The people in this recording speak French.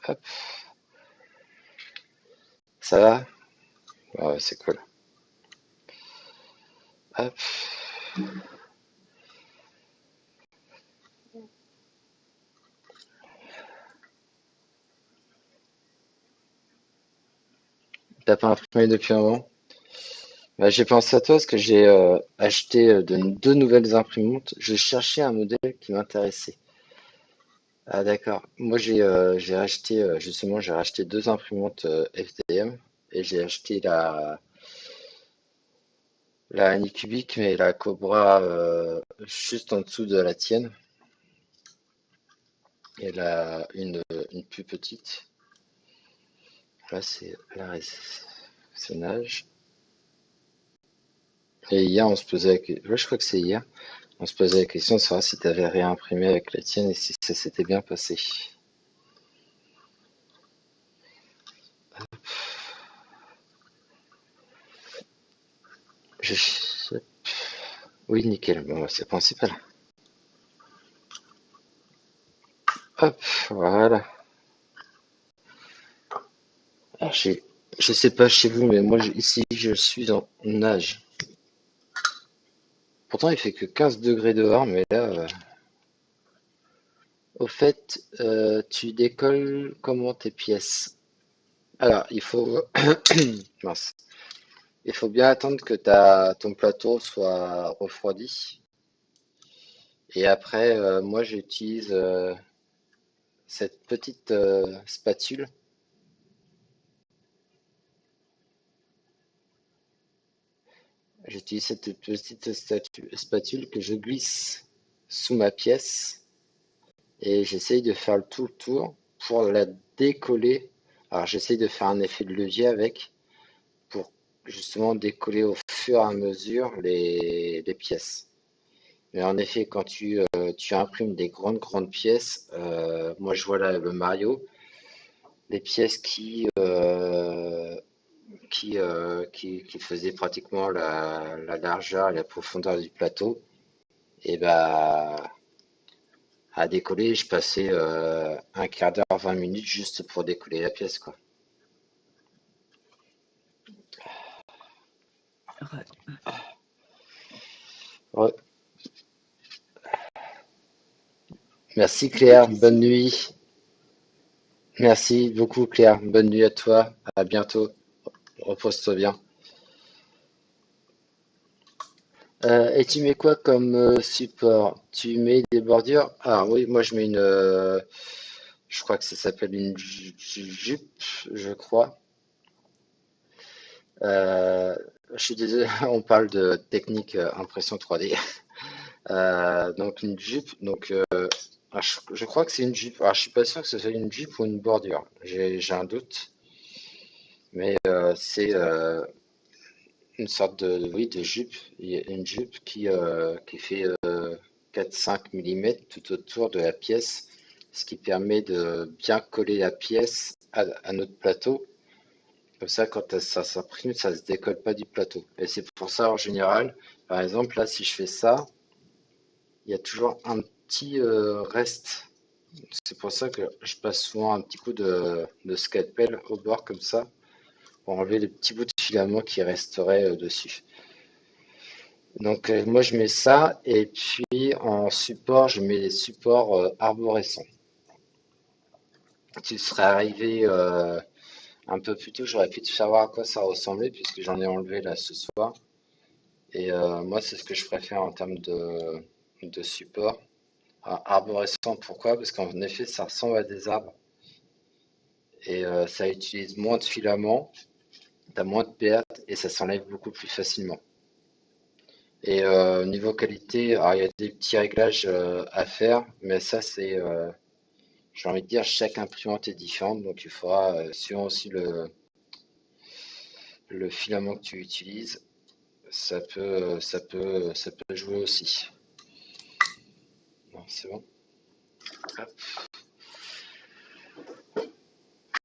Hop, ça va? Ouais, c'est cool. Hop, t'as pas imprimé depuis un moment? Bah, j'ai pensé à toi parce que j'ai acheté deux nouvelles imprimantes. Je cherchais un modèle qui m'intéressait. Ah d'accord. Moi j'ai acheté justement j'ai racheté deux imprimantes FDM et j'ai acheté la Anycubic mais la Cobra juste en dessous de la tienne et une plus petite. Là c'est la Nage. Et hier on se posait ouais, je crois que c'est hier. On se posait la question de savoir si tu avais réimprimé avec la tienne et si ça s'était bien passé. Je- Oui, nickel. Bon, bah, c'est le principal. Hop, voilà. Alors, je sais pas chez vous, mais moi, ici, je suis en nage. Pourtant, il fait que 15 degrés dehors, mais là, au fait, tu décolles comment tes pièces? Alors, il faut, mince. Il faut bien attendre que ton plateau soit refroidi. Et après, moi, j'utilise cette petite spatule. J'utilise cette petite spatule que je glisse sous ma pièce et j'essaye de faire tout le tour pour la décoller. Alors j'essaye de faire un effet de levier avec pour justement décoller au fur et à mesure les pièces. Mais en effet, quand tu imprimes des grandes pièces, moi je vois là le Mario, les pièces qui faisaient pratiquement la largeur et la profondeur du plateau. Et bah, à décoller, je passais un quart d'heure, 20 minutes juste pour décoller la pièce, quoi. Ouais. Merci Claire, bonne nuit. Merci beaucoup Claire, bonne nuit à toi. À bientôt. Repose-toi bien. Et tu mets quoi comme support? Tu mets des bordures? Ah oui, moi je mets je crois que ça s'appelle une jupe, je crois. Euh, je suis désolé, on parle de technique impression 3D. Donc une jupe, je crois que c'est une jupe. Alors je suis pas sûr que ce soit une jupe ou une bordure. J'ai un doute, mais c'est une sorte oui, de jupe. Il y a une jupe qui fait 4-5 mm tout autour de la pièce, ce qui permet de bien coller la pièce à notre plateau. Comme ça, quand ça s'imprime, ça se décolle pas du plateau. Et c'est pour ça, en général, par exemple, là, si je fais ça, il y a toujours un petit reste. C'est pour ça que je passe souvent un petit coup de scalpel au bord comme ça, pour enlever les petits bouts de filament qui resteraient dessus. Donc moi je mets ça, et puis en support, je mets les supports arborescents. Tu serais arrivé un peu plus tôt, j'aurais pu te savoir à quoi ça ressemblait, puisque j'en ai enlevé là ce soir. Et moi, c'est ce que je préfère en termes de support. Arborescent, pourquoi? Parce qu'en effet, ça ressemble à des arbres et ça utilise moins de filaments, t'as moins de pertes et ça s'enlève beaucoup plus facilement. Et niveau qualité, alors il y a des petits réglages à faire, mais ça c'est, j'ai envie de dire, chaque imprimante est différente, donc il faudra, suivant aussi le filament que tu utilises, ça peut jouer aussi. Bon, c'est bon. Hop.